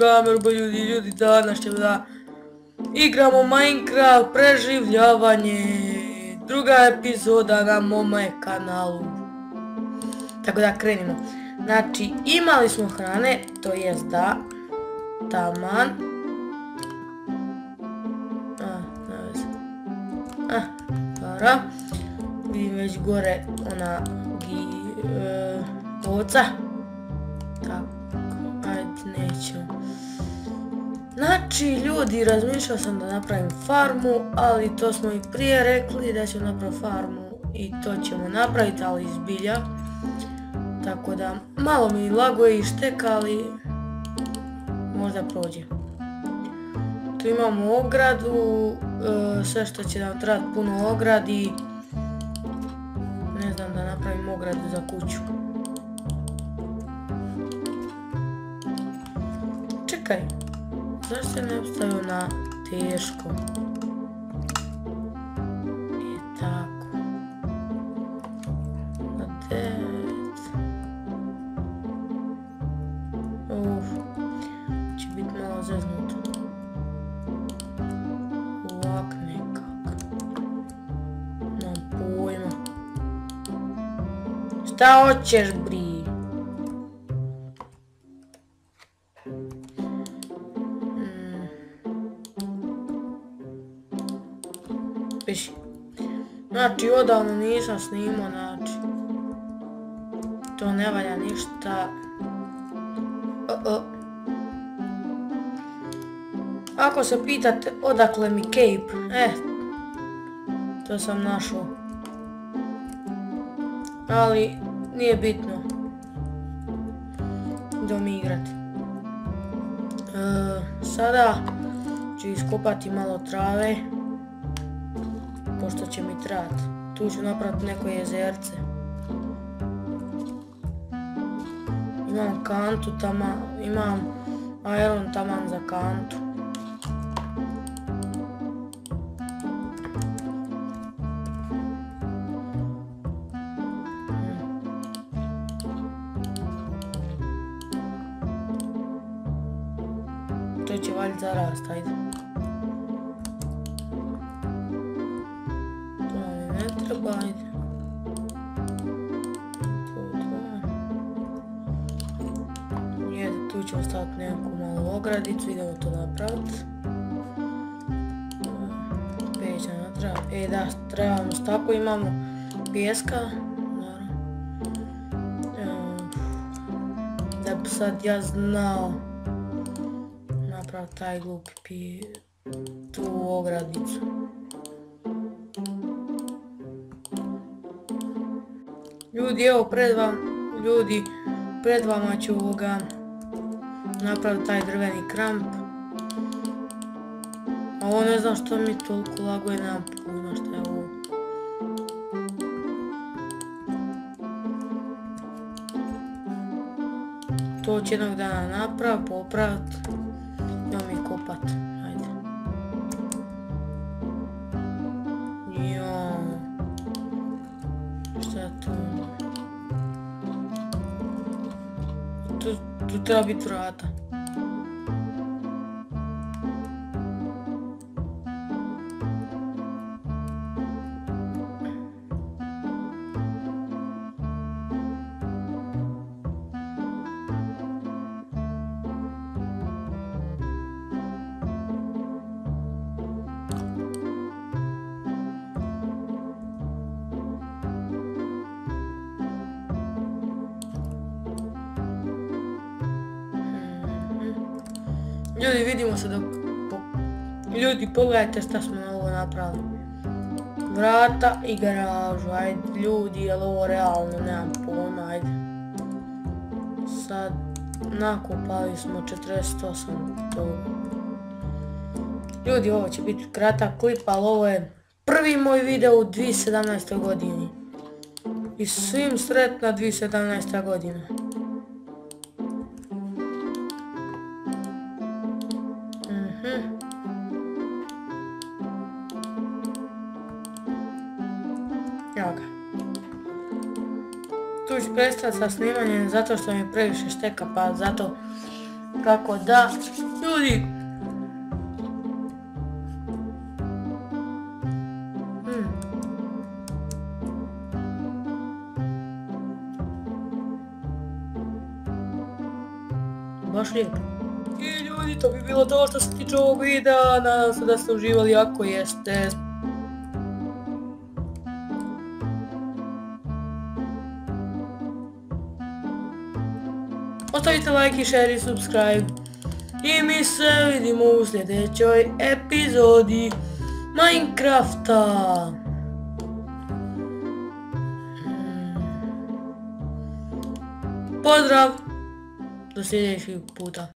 Gamer, ljudi, danas ćemo da igramo Minecraft preživljavanje, druga epizoda na mome kanalu. Tako da krenimo. Znači, imali smo hrane, to jest da, taman. Dobro. Vidim već gore ona ovca. Tako, ajde, nećemo. Znači, ljudi, razmišljao sam da napravim farmu, ali to smo i prije rekli da ćemo napraviti farmu i to ćemo napraviti, ali zbilja. Tako da, malo mi laguje i šteka, ali možda prođe. Tu imamo ogradu, sve što će nam trebati puno ogradi. Ne znam da napravim ogradu za kuću. Čekaj, zašto se ne stavio na teško? I tako. Na 9. Će biti malo zeznuto. Ovak nekak. Nemam pojma. Šta hoćeš, bri? Piši. Znači, odavno nisam snimao, znači. To ne valja ništa. Ako se pitate odakle mi cape, to sam našao. Ali nije bitno. Idemo igrati. Sada ću iskopati malo trave, pošto će mi trebati. Tu ću napraviti neko jezerce. Imam kantu tamo, imam iron taman za kantu. To će valjda zarast, ajde. To mi ne treba, ajde. Tu ćemo staviti neku malu ogradicu, idemo to napraviti. Peća ne treba, da, trebamo tako, imamo pijeska. Da bi sad ja znao napraviti taj glupi tu ogradicu. Ljudi, evo pred vama ću napraviti taj drveni kramp. A ovo ne znam što mi toliko laguje, nemam pojma što je ovo. To će jednog dana napraviti, popraviti. Idemo mi kopati, ajde. Joj. Šta je to? Tu treba biti vrata. Ljudi, vidimo se dok... Ljudi, pogledajte šta smo na ovo napravili. Vrata i garažu, ajde, ljudi, je li ovo realno, nemam pojma, ajde. Sad, nakopali smo 48 toga. Ljudi, ovo će biti kratak klip, ali ovo je prvi moj video u 2017. godini. I svim sretna 2017. godina. Evo ga. Tu ću prestati sa snimanjem zato što mi previše šteka, pa zato Tako da, ljudi, baš lijepo. I ljudi, to bi bilo to što se tiče ovog videa, nadam se da ste uživali, ako jeste. Ostavite like i share i subscribe. I mi se vidimo u sljedećoj epizodi Minecrafta. Pozdrav! Do sljedećeg puta.